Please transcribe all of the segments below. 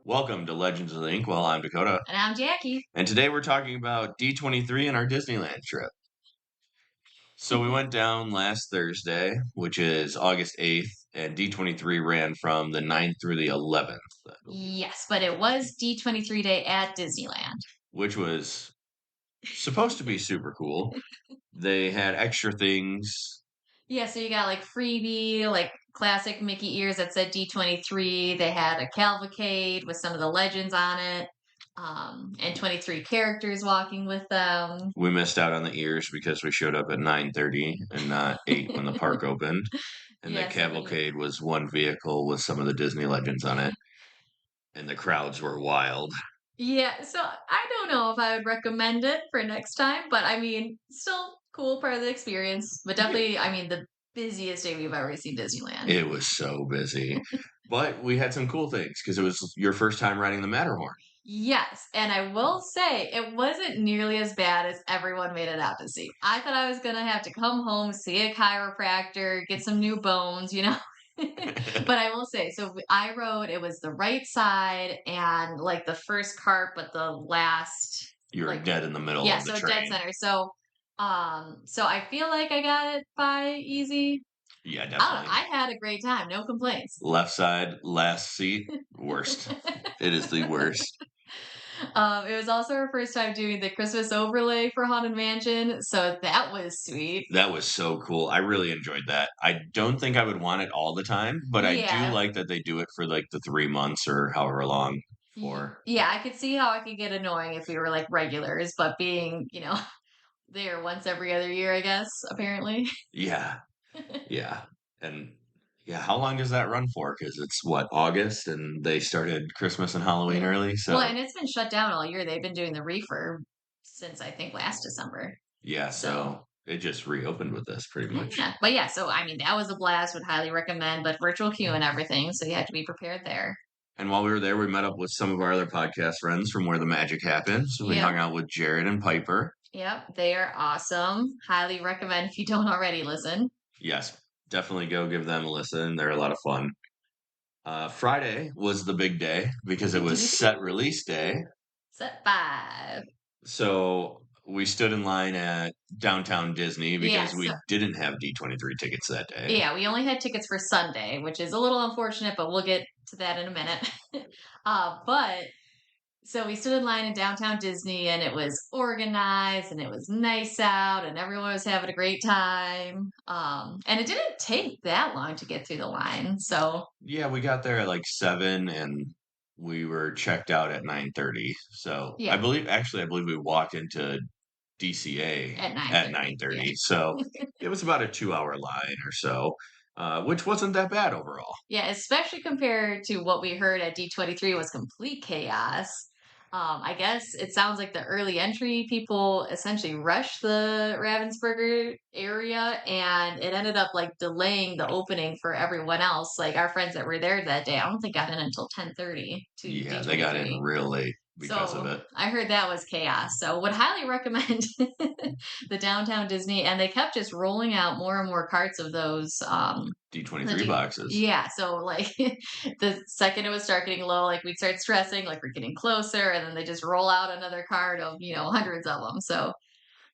Welcome to Legends of the Ink. Well, I'm Dakota, And I'm Jackie. and today we're talking about D23 and our Disneyland trip. So we went down last Thursday, which is August 8th, and D23 ran from the 9th through the 11th, Yes, but it was D23 day at Disneyland. which was supposed to be super cool. They had extra things. Yeah, so you got like freebie, like classic Mickey ears that said D23. They had a cavalcade with some of the legends on it, and 23 characters walking with them. We missed out on the ears because we showed up at 9:30 and not 8 when the park opened. And the Yeah, so we cavalcade was one vehicle with some of the Disney legends on it, and the crowds were wild. yeah, so I don't know if I would recommend it for next time, but I mean, still cool part of the experience. But definitely, I mean, the busiest day we've ever seen Disneyland. It was so busy. But we had some cool things because it was your first time riding the Matterhorn. Yes, and I will say it wasn't nearly as bad as everyone made it out to see. I thought I was gonna have to come home, see a chiropractor, get some new bones, you know. But I will say, so I rode, it was the right side and like the first cart, but the last, You were like, dead in the middle yeah, of the so dead train. center. So I feel like I got it by easy. Yeah, I don't know, definitely. I had a great time, no complaints. Left side, last seat, worst. It is the worst. It was also our first time doing the Christmas overlay for Haunted Mansion, so that was sweet. That was so cool. I really enjoyed that. I don't think I would want it all the time, but I do Yeah, like that they do it for like the 3 months or however long for. yeah, I could see how it could get annoying if we were like regulars, but being, there once every other year, I guess, apparently. Yeah, yeah. And yeah, how long does that run for? Because it's what, August, and they started Christmas and Halloween Yeah. early. Well, So and it's been shut down all year. They've been doing the refurb since I think last December. yeah, So, so it just reopened with this pretty much. yeah. But yeah, so I mean, that was a blast, would highly recommend, but virtual queue and everything, so you have to be prepared there. And while we were there, we met up with some of our other podcast friends from Where the Magic Happens. So we Yep. hung out with Jared and Piper. Yep, they are awesome. Highly recommend if you don't already listen. Yes, definitely go give them a listen. They're a lot of fun. Friday was the big day because it was set release day. Set 5. So we stood in line at downtown Disney Yeah, because we didn't have D23 tickets that day. yeah, we only had tickets for Sunday, which is a little unfortunate, but we'll get to that in a minute. But so we stood in line in downtown Disney and it was organized and it was nice out and everyone was having a great time. And it didn't take that long to get through the line. So Yeah, we got there at like 7 and we were checked out at 9:30. So yeah, I believe we walked into DCA at at 9:30. Yeah. 9:30. So it was about a 2-hour line or so, which wasn't that bad overall. Yeah, especially compared to what we heard at D23 was complete chaos. I guess it sounds like the early entry people essentially rushed the Ravensburger area and it ended up like delaying the opening for everyone else. Like our friends that were there that day, I don't think got in until 10:30 to Yeah, they got in D23. real late because of So it. I heard that was chaos. So would highly recommend the downtown Disney, and they kept just rolling out more and more carts of those the D23 boxes. yeah, so like the second it would start getting low, like we'd start stressing, like we're getting closer, and then they just roll out another card of hundreds of them. So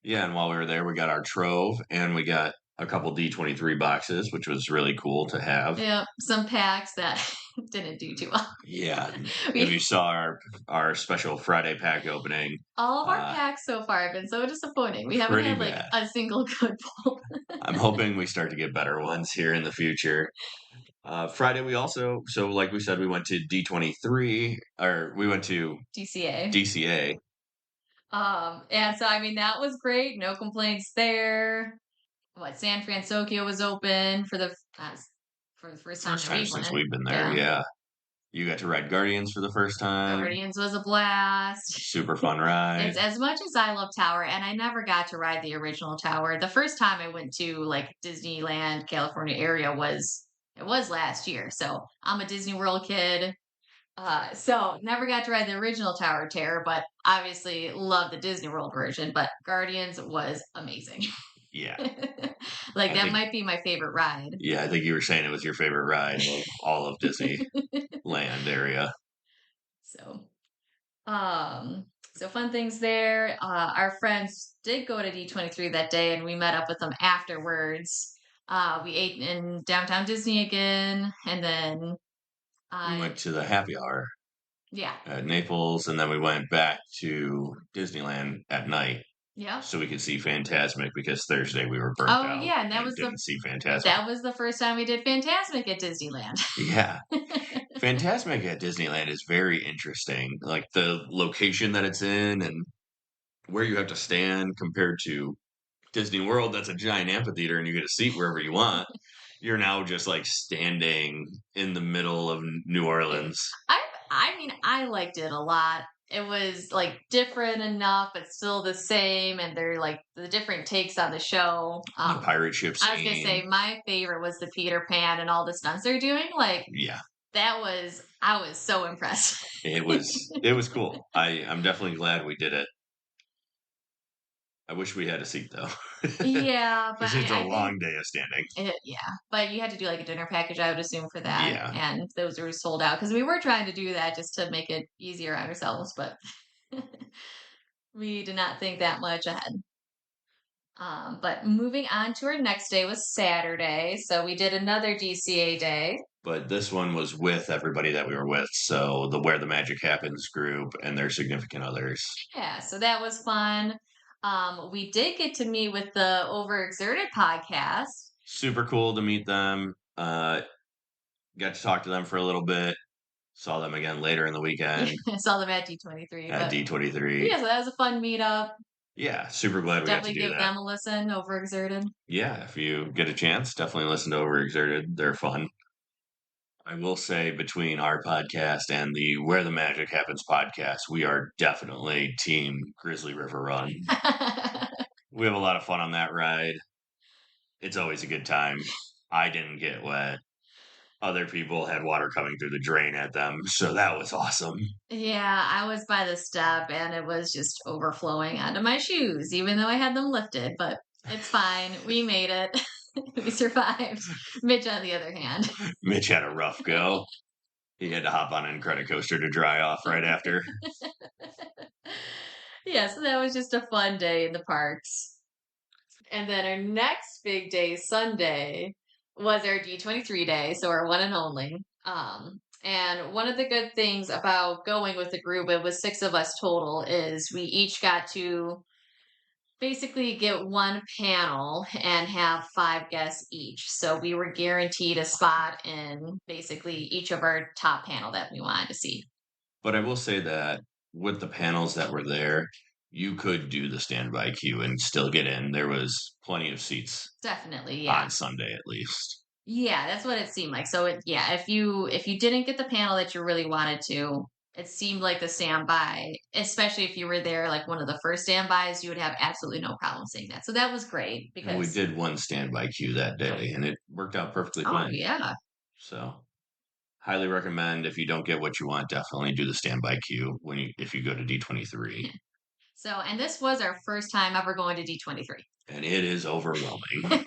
Yeah, and while we were there, we got our trove and we got a couple D23 boxes, which was really cool to have. yeah, some packs that didn't do too well. Yeah, if you We saw our special Friday pack opening, all of our uh, packs so far have been so disappointing. We haven't pretty had like bad. a single good pull. I'm hoping we start to get better ones here in the future. Friday, we also, so like we said, we went to D23, or we went to DCA. DCA. And so I mean that was great, no complaints there. What San Francisco was open for the first time First that time we since went. we've been there, Yeah. yeah. You got to ride Guardians for the first time. Guardians was a blast. Super fun ride. It's as much as I love Tower, and I never got to ride the original Tower. The first time I went to like Disneyland, California area was last year. So I'm a Disney World kid. So never got to ride the original Tower of Terror, but obviously love the Disney World version. But Guardians was amazing. Yeah. Like I that think might be my favorite ride. Yeah, I think you were saying it was your favorite ride of all of Disneyland area. So, um, so fun things there. Our friends did go to D23 that day, and we met up with them afterwards. We ate in downtown Disney again, and then, We uh, went to the happy hour yeah, at Naples, and then we went back to Disneyland at night yep. so we could see Fantasmic because Thursday we were burnt Oh out yeah, and and didn't see Fantasmic. that was the first time we did Fantasmic at Disneyland. Yeah. Fantasmic at Disneyland is very interesting. Like the location that it's in and where you have to stand compared to Disney World, that's a giant amphitheater and you get a seat wherever you want. You're now just like standing in the middle of New It, Orleans. I mean, I liked it a lot. It was like different enough, but still the same, and they're like the different takes on the show. The pirate ship I was gonna scene. say my favorite was the Peter Pan and all the stunts they're doing. Like Yeah. I was so impressed. It was cool. I'm definitely glad we did it. I wish we had a seat though. Yeah, but Because it's a I think long day of standing. yeah, but you had to do like a dinner package, I would assume, for that, Yeah. and those were sold out because we were trying to do that just to make it easier on ourselves, but we did not think that much ahead. But moving on to our next day was Saturday. So we did another DCA day. But this one was with everybody that we were with. So the Where the Magic Happens group and their significant others. Yeah, so that was fun. We did get to meet with the Overexerted podcast. Super cool to meet them. Got to talk to them for a little bit. Saw them again later in the Yeah, weekend I saw them at D23, at but D23. yeah, so that was a fun meetup. Yeah, super glad we got to Definitely do give that. them a listen, Overexerted. Yeah, if you get a chance, definitely listen to Overexerted. They're fun. I will say between our podcast and the Where the Magic Happens podcast, we are definitely team Grizzly River Run. We have a lot of fun on that ride. It's always a good time. I didn't get wet. Other people had water coming through the drain at them, so that was awesome. Yeah, I was by the step and it was just overflowing onto my shoes, even though I had them lifted, but it's fine. We made it. We survived. Mitch, on the other hand. Mitch had a rough go. He had to hop on an Incredicoaster to dry off right after. Yeah, so that was just a fun day in the parks. And then our next big day, Sunday, was our D23 day, so our one and only. And one of the good things about going with the group, it was six of us total, is we each got to basically get one panel and have five guests each. So we were guaranteed a spot in basically each of our top panel that we wanted to see. But I will say that with the panels that were there, you could do the standby queue and still get in. There was plenty of seats Definitely, yeah. on Sunday at least. Yeah, that's what it seemed like. So yeah, if you didn't get the panel that you really wanted to, it seemed like the standby, especially if you were there like one of the first standbys, you would have absolutely no problem seeing that. So that was great And we because did one standby queue that day and it worked out perfectly oh fine. yeah. So highly recommend if you don't get what you want, definitely do the standby queue if you go to D23. So and this was our first time ever going to D23. And it is overwhelming.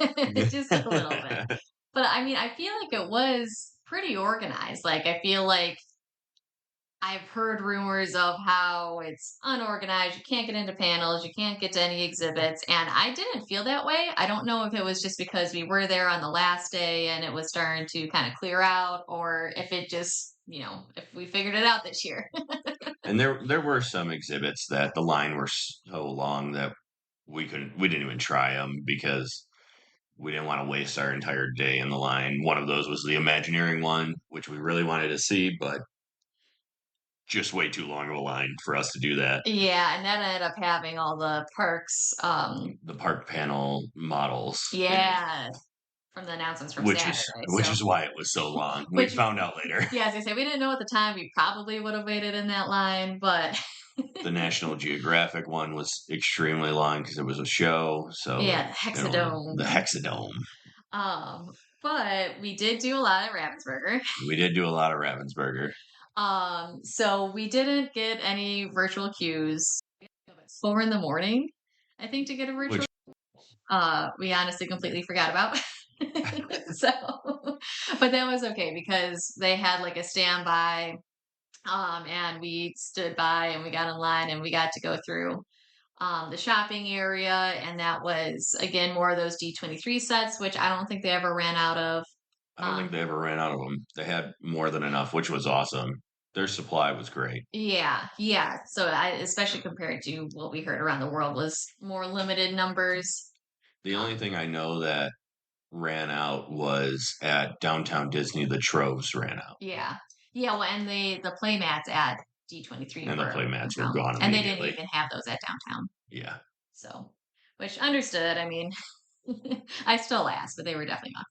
Just a little bit. But I mean, I feel like it was pretty organized. Like I feel like I've heard rumors of how it's unorganized. You can't get into panels. You can't get to any exhibits. And I didn't feel that way. I don't know if it was just because we were there on the last day and it was starting to kind of clear out, or if it just, if we figured it out this year. And there were some exhibits that the line were so long that we didn't even try them because we didn't want to waste our entire day in the line. One of those was the Imagineering one, which we really wanted to see, but just way too long of a line for us to do that. Yeah, and that ended up having all the parks. The park panel models. Yeah, from the announcements from Which Saturday. is why it was so long. We Which found out later. yeah, as I say, we didn't know at the time. We probably would have waited in that line, but The National Geographic one was extremely long because it was a show. So yeah, Hexadome. The Hexadome. Um, but we did do a lot at Ravensburger. We did do a lot of Ravensburger. So we didn't get any virtual queues. 4 in the morning, I think, to get a virtual. Which We honestly completely forgot about. So, but that was okay because they had like a standby And we stood by and we got in line and we got to go through the shopping area. And that was, again, more of those D23 sets, which I don't think they ever ran out of. I don't think they ever ran out of them. They had more than enough, which was awesome. Their supply was great. Yeah, yeah. So especially compared to what we heard around the world was more limited numbers. The only Um, thing I know that ran out was at Downtown Disney, the Troves ran out, yeah, yeah. Well, and the play mats at D23 and the were play mats were gone, gone and they didn't immediately. even have those at downtown. Yeah. So, which understood. I mean, I still asked, but they were definitely gone.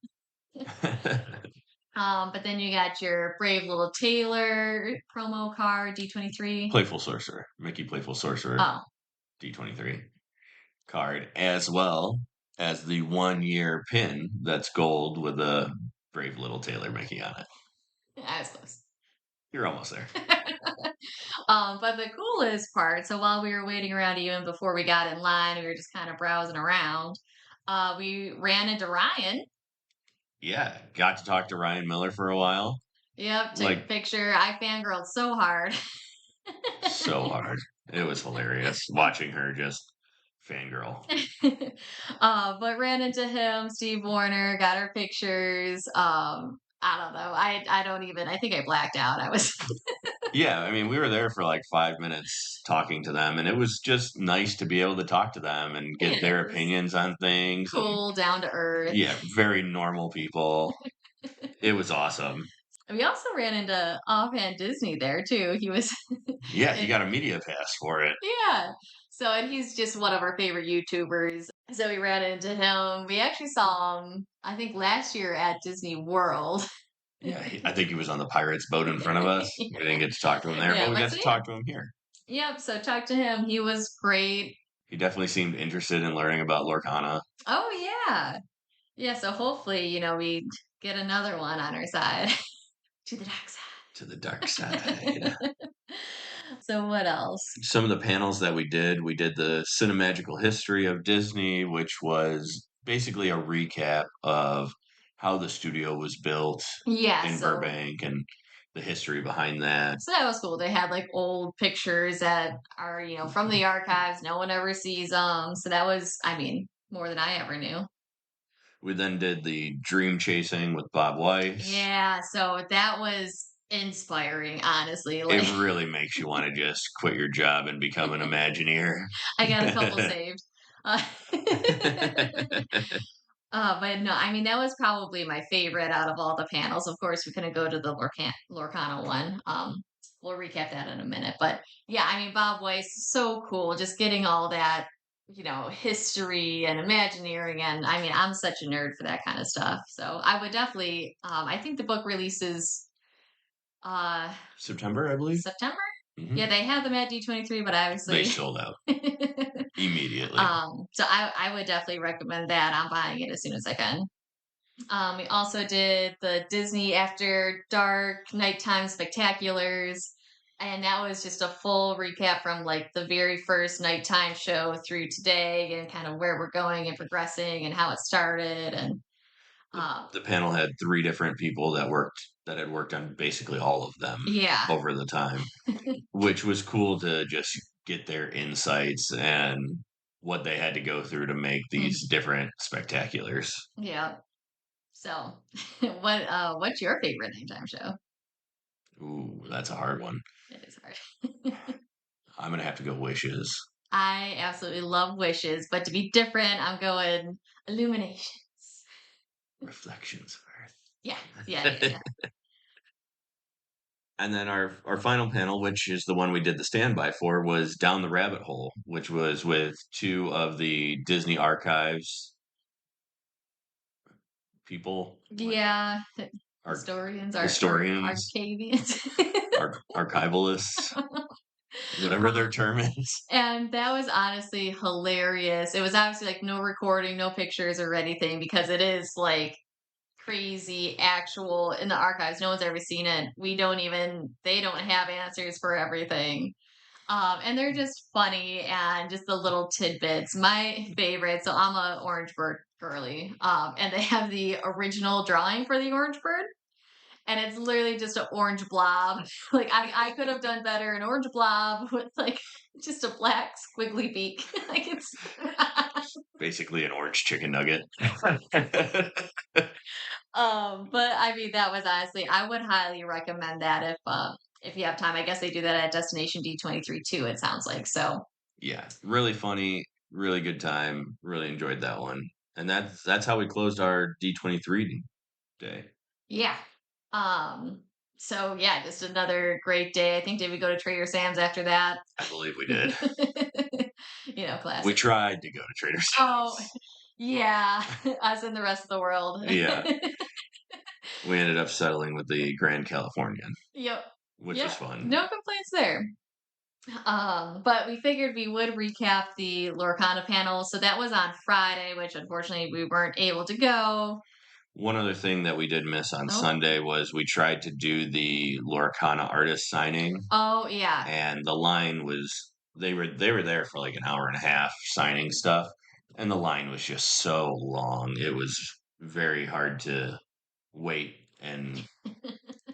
But then you got your Brave Little Tailor promo card, D23. Playful Sorcerer, Mickey Playful Sorcerer, Oh, D23 card, as well as the 1 year pin that's gold with a Brave Little Tailor Mickey on it. I was close. You're almost there. But the coolest part, so while we were waiting around, even before we got in line, we were just kind of browsing around. We ran into Ryan. Yeah, got to talk to Ryan Miller for a while. Yep, took a Like, picture. I fangirled so hard. so hard. It was hilarious watching her just fangirl. But ran into him, Steve Warner, got our pictures. I don't know. I don't even. I think I blacked out. I was. Yeah, I mean, we were there for like 5 minutes talking to them, and it was just nice to be able to talk to them and get It their was opinions on things. And cool, down to earth. yeah, very normal people. It was awesome. We also ran into Offhand Disney there too. He was. Yeah, he And got a media pass for it. yeah. So, and he's just one of our favorite YouTubers. So we ran into him. We actually saw him, I think, last year at Disney World. Yeah, I think he was on the Pirates boat in front of us. We didn't get to talk to him there, but Yeah, we but got so to yeah. talk to him here. Yep. So talk to him. He was great. He definitely seemed interested in learning about Lorcana. Oh yeah. Yeah. So hopefully, we get another one on our side. To the dark To the dark side. side. So what else? Some of the panels that we did the cinemagical history of Disney, which was basically a recap of how the studio was built Yeah, in Burbank and the history behind that. so that was cool. They had like old pictures that are, from the archives. No one ever sees them. So that was, I mean, more than I ever knew. We then did the dream chasing with Bob Weiss. Yeah, so that was inspiring, honestly. It Like really makes you want to just quit your job and become an Imagineer. I got a couple saved. Uh, but no, I mean that was probably my favorite out of all the panels. Of course, we couldn't go to the Lorcana one. We'll recap that in a minute. But yeah, I mean Bob Weiss, so cool. Just getting all that, history and Imagineering, and I mean I'm such a nerd for that kind of stuff. So I would definitely. I think the book releases September, I believe. September. Hmm. Yeah, they have them at D23, but They obviously. sold out immediately. So I would definitely recommend that. I'm buying it as soon as I can. We also did the Disney After Dark Nighttime Spectaculars, and that was just a full recap from like the very first nighttime show through today, and kind of where we're going and progressing, and how it started. And The panel had three different people that had worked on basically all of them yeah, over the time, which was cool to just get their insights and what they had to go through to make Mm, these different spectaculars. yeah. So, what's your favorite nighttime show? Ooh, that's a hard one. It is hard. I'm gonna have to go Wishes. I absolutely love Wishes, but to be different, I'm going Illuminations. Reflections of Earth. Yeah, yeah. And then our final panel, which is the one we did the standby for, was Down the Rabbit Hole, which was with two of the Disney archives people, Yeah, ar- historians, historians, arcavians. archivalists, whatever their term is. And that was honestly hilarious. It was obviously like no recording, no pictures or anything because it is like crazy actual in the archives. No one's ever seen it. They don't have answers for everything. And they're just funny and just the little tidbits. My favorite, so I'm a orange bird girly, and they have the original drawing for the orange bird. and it's literally just an orange blob. Like I could have done better, an orange blob with like just a black squiggly beak. Like it's Basically an orange chicken nugget. but I mean that was honestly I would highly recommend that if you have time. I guess they do that at Destination D23 too, it sounds like. So Yeah, really funny, really good time. Really enjoyed that one. And that's how we closed our D23 day. yeah. Um so yeah, just another great day. I think did we go to Trader Sam's after that? I believe we did. We Classic. tried to go to Trader Oh, Sam's. yeah, us and the rest of the world. Yeah, we ended up settling with the Grand Californian, Yep. which was Yep. fun. No complaints there. But we figured we would recap the Lorcana panel. So that was on Friday, which unfortunately we weren't able to go. One other thing that we did miss on Oh, Sunday was we tried to do the Lorcana artist signing, oh yeah. and the line was they were there for like an hour and a half signing stuff, and the line was just so long. It was very hard to wait and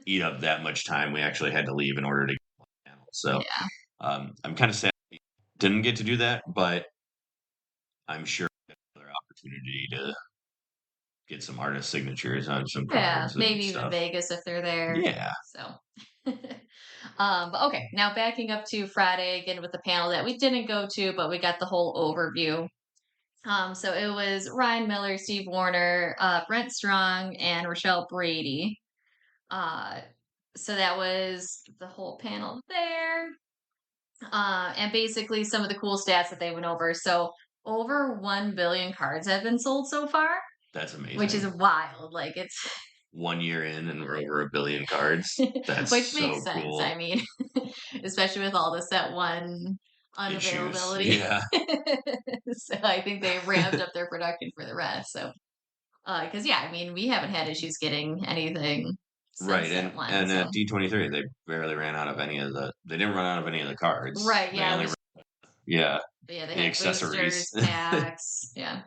eat up that much time. We actually had to leave in order to get to the panel. So Yeah. I'm kind of sad we didn't get to do that, but I'm sure we have another opportunity to get some artist signatures on some Yeah. cards and Maybe even stuff. Vegas if they're there. Yeah, So but okay, now backing up to Friday again with the panel that we didn't go to, but we got the whole overview. So it was Ryan Miller, Steve Warner, Brent Strong, and Rochelle Brady. Uh, so that was the whole panel there. And basically some of the cool stats that they went over. So over 1 billion cards have been sold so far, that's which is amazing. wild. Like it's 1 year in and we're over a billion cards. That's which makes so sense. cool. I mean, especially with all the set one Issues. unavailability. Yeah. So I think they ramped up their production for the rest. So because yeah, I mean, we haven't had issues getting anything since Right. set one. And So at D23 they barely ran out of any of they didn't run out of any of the cards. right, They yeah, only yeah, yeah, they the had accessories. boosters, packs, yeah.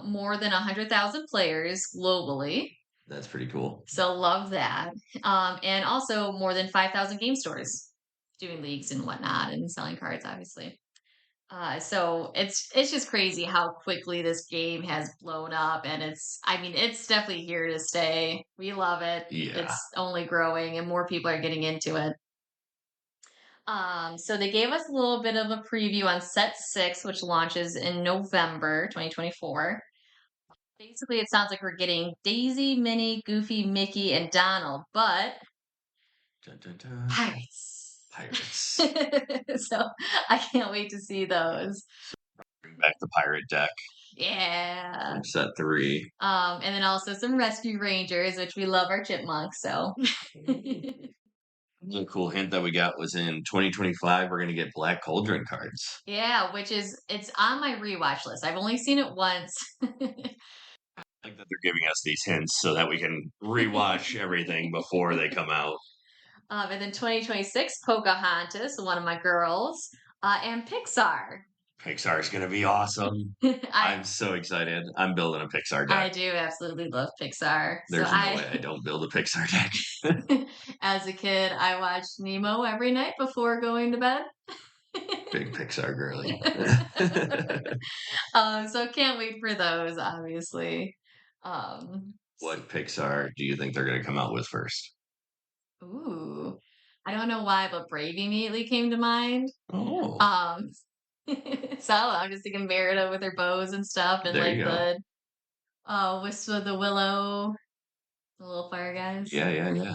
More than 100,000 players globally. That's pretty cool. So love that. And also more than 5,000 game stores doing leagues and whatnot and selling cards, obviously. So it's just crazy how quickly this game has blown up, and I mean it's definitely here to stay. We love it. Yeah. It's only growing, and more people are getting into it. So they gave us a little bit of a preview on set 6, which launches in November 2024. Basically, it sounds like we're getting Daisy, Minnie, Goofy, Mickey, and Donald, but Dun, dun, dun. pirates. Pirates. So I can't wait to see those. Bring back the pirate deck Yeah. from set 3. And then also some rescue rangers, which we love our chipmunks. So Another cool hint that we got was in 2025 we're gonna get Black Cauldron cards. yeah, it's on my rewatch list. I've only seen it once. I like that they're giving us these hints so that we can rewatch everything before they come out. And then 2026, Pocahontas, one of my girls, and Pixar. Pixar is gonna be awesome. I I'm so excited. I'm building a Pixar I deck. do absolutely love Pixar. So There's no way I don't build a Pixar deck. as a kid, I watched Nemo every night before going to bed. Big Pixar girly. So can't wait for those, obviously. Um, What Pixar do you think they're gonna come out with first? ooh, I don't know why, but Brave immediately came to mind. Oh, Um, so I'm just thinking Merida with her bows and stuff, and there like you go. the Wisp of the Willow, the little fire guys. Yeah, yeah, yeah.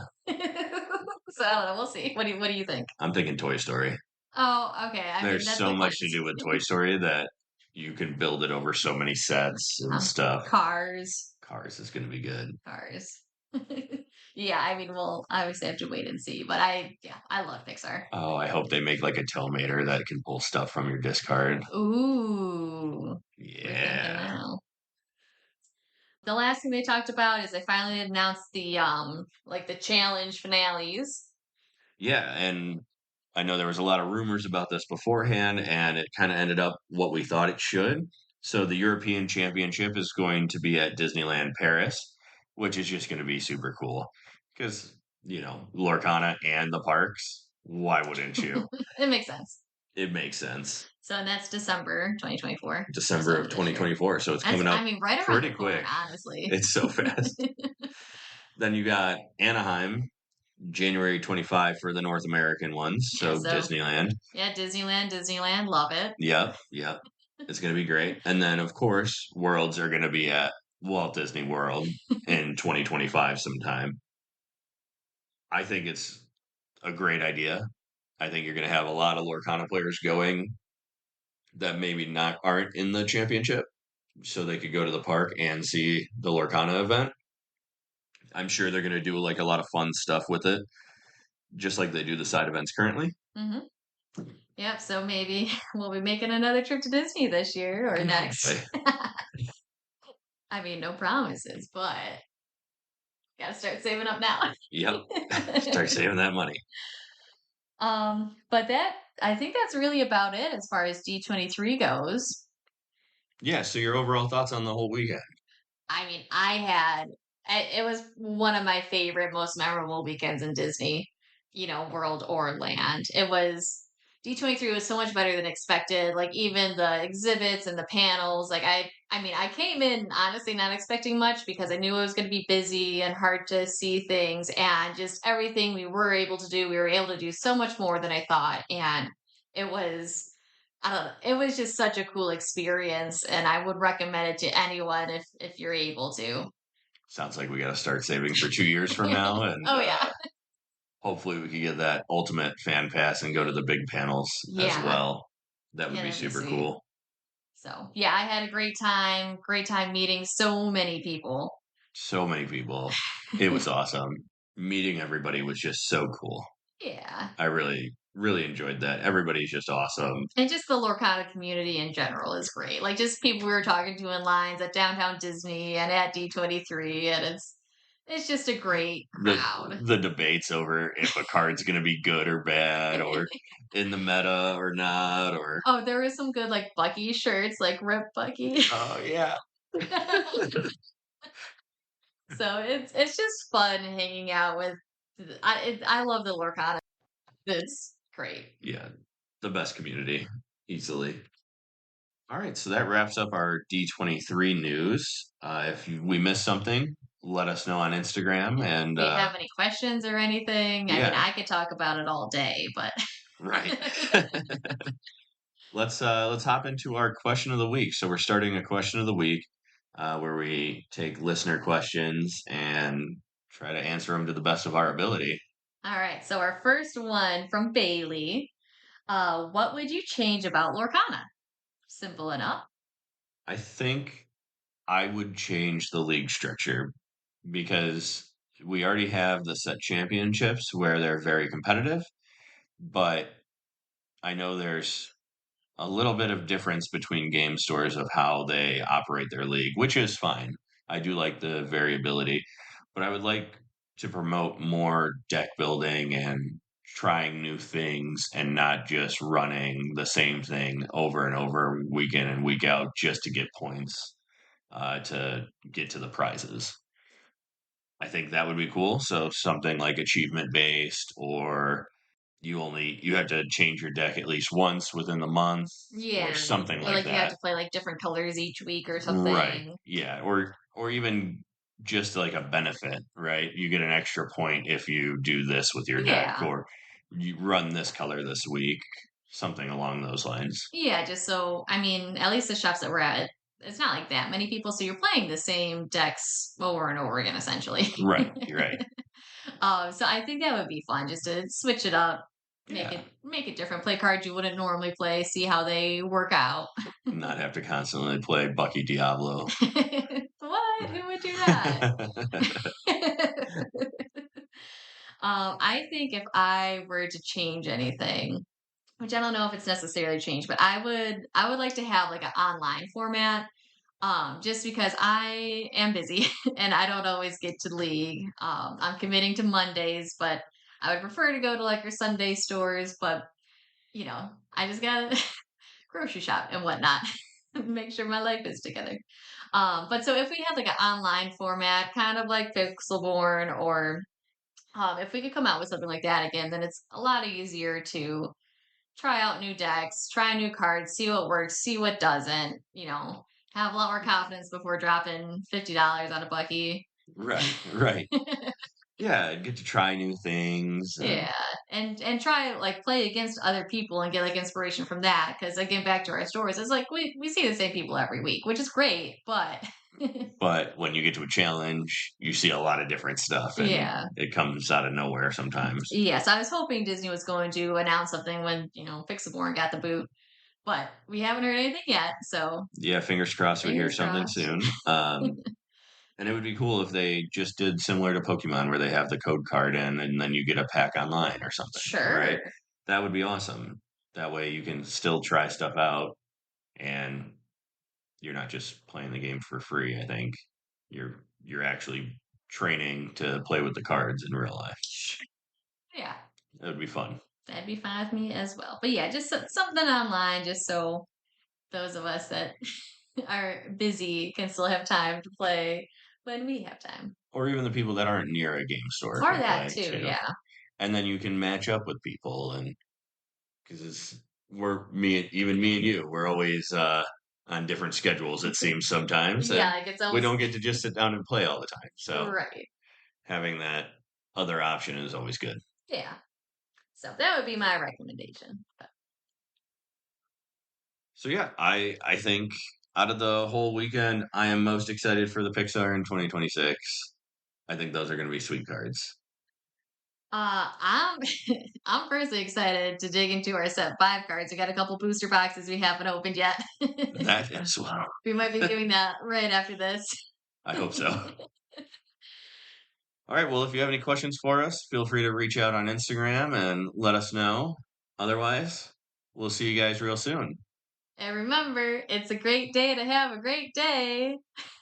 So I don't know. We'll see. What do you think? I'm thinking Toy Story. Oh, okay. I mean, There's that's so like much to do with Toy Story that you can build it over so many sets and stuff. Cars. Cars is gonna be good. Cars. Yeah, I mean, we'll obviously have to wait and see, but I love Pixar. Oh, I hope they make like a Telmater that can pull stuff from your discard. Ooh, we're thinking Yeah. now. The last thing they talked about is they finally announced the like the challenge finales. Yeah, and I know there was a lot of rumors about this beforehand, and it kind of ended up what we thought it should. So the European Championship is going to be at Disneyland Paris, which is just going to be super cool because, Lorcana and the parks. Why wouldn't you? It makes sense. It makes sense. So and that's December 2024. December So of this year. 2024. So it's That's coming up I mean, right around the pretty corner, quick. honestly. It's so fast. Then you got Anaheim, January 25 for the North American ones. Yeah, So so Disneyland. yeah, Disneyland, love it. Yep. Yep. It's going to be great. And then, of course, Worlds are going to be at Walt Disney World in 2025 sometime. I think it's a great idea. I think you're going to have a lot of Lorcana players going that maybe not aren't in the championship, so they could go to the park and see the Lorcana event. I'm sure they're going to do like a lot of fun stuff with it, just like they do the side events currently. Hmm. Yep. So maybe we'll be making another trip to Disney this year or next. I mean, no promises, but gotta start saving up now. Yep. Start saving that money. But that I think that's really about it as far as D23 goes. Yeah. So your overall thoughts on the whole weekend? I mean, it was one of my favorite, most memorable weekends in Disney, world or land. It was D23 was so much better than expected. Like even the exhibits and the panels, I mean, I came in honestly not expecting much because I knew it was going to be busy and hard to see things, and just everything we were able to do so much more than I thought, and it was I don't know. It was just such a cool experience, and I would recommend it to anyone if you're able to. Sounds like we got to start saving for 2 years from now, and Oh yeah, hopefully we can get that ultimate fan pass and go to the big panels as yeah, well. That would yeah. be That'd be super sweet. cool. So yeah, I had a great time. Great time meeting so many people. So many people. It was awesome. Meeting everybody was just so cool. Yeah, I really, really enjoyed that. Everybody's just awesome. and just the Lorcana community in general is great. Like just people we were talking to in lines at downtown Disney and at D23, and it's just a great The crowd. the debates over if a card's gonna be good or bad or in the meta or not or Oh, there was some good like Bucky shirts, like Rip Bucky. oh yeah. So it's just fun hanging out with. I love the Lorcana. It's great. Yeah. The best community. Easily. All right, so that wraps up our D23 news. If we missed something, let us know on Instagram. And Do you have any questions or anything? I mean, yeah, I could talk about it all day, but right. Let's hop into our question of the week. So we're starting a question of the week where we take listener questions and try to answer them to the best of our ability. all right. So our first one from Bailey. What would you change about Lorcana? Simple enough. I think I would change the league structure because we already have the set championships where they're very competitive, but I know there's a little bit of difference between game stores of how they operate their league, which is fine. I do like the variability, but I would like to promote more deck building and trying new things and not just running the same thing over and over week in and week out just to get points to get to the prizes. I think that would be cool. So something like achievement based or you have to change your deck at least once within the month or Yeah. something Or like like you have that. to play like different colors each week or Right. something. Yeah. Or even just like a benefit, right? You get an extra point if you do this with your deck Yeah. or you run this color this week, something along those lines. Yeah, just so I mean, at least the shops that we're at, it's not like that many people, so you're playing the same decks over and over again, essentially. Right. You're right. So I think that would be fun, just to switch it up, Yeah. make it different. Play cards you wouldn't normally play, see how they work out. Not have to constantly play Bucky Diablo. What? Who would do that? I think if I were to change anything, which I don't know if it's necessarily changed, but I would like to have like an online format. Just because I am busy and I don't always get to league. I'm committing to Mondays, but I would prefer to go to like your Sunday stores, but I just gotta grocery shop and whatnot. make sure my life is together. But so if we had like an online format, kind of like Pixelborn, or if we could come out with something like that again, then it's a lot easier to try out new decks, try new cards, see what works, see what doesn't. Have a lot more confidence before dropping $50 on a Bucky. Right, right. Yeah, get to try new things and Yeah, and try like play against other people and get like inspiration from that. Because again, back to our stores, it's like we see the same people every week, which is great. But but when you get to a challenge, you see a lot of different stuff and yeah, it comes out of nowhere sometimes. yes, I was hoping Disney was going to announce something when Pixelborn got the boot, but we haven't heard anything yet. So Yeah, fingers crossed we hear fingers something crossed. soon. And it would be cool if they just did similar to Pokemon where they have the code card in and then you get a pack online or something, right? Sure. That would be awesome. That way you can still try stuff out and you're not just playing the game for free, I think. You're actually training to play with the cards in real life. Yeah, That would be fun. that'd be fine with me as well. But yeah, just something online, just so those of us that are busy can still have time to play when we have time. Or even the people that aren't near a game store Or can that play too, too. yeah. And then you can match up with people and because me and you, we're always on different schedules, it seems sometimes, Yeah, and like it's we almost don't get to just sit down and play all the time. So right. having that other option is always good. Yeah. So that would be my recommendation. But So yeah, I think out of the whole weekend, I am most excited for the Pixar in 2026. I think those are going to be sweet cards. I'm I'm personally excited to dig into our set 5 cards. We got a couple booster boxes we haven't opened yet. That as well. We might be doing that right after this. I hope so. All right. Well, if you have any questions for us, feel free to reach out on Instagram and let us know. Otherwise, we'll see you guys real soon. And remember, it's a great day to have a great day.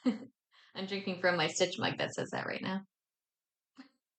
I'm drinking from my Stitch mug that says that right now.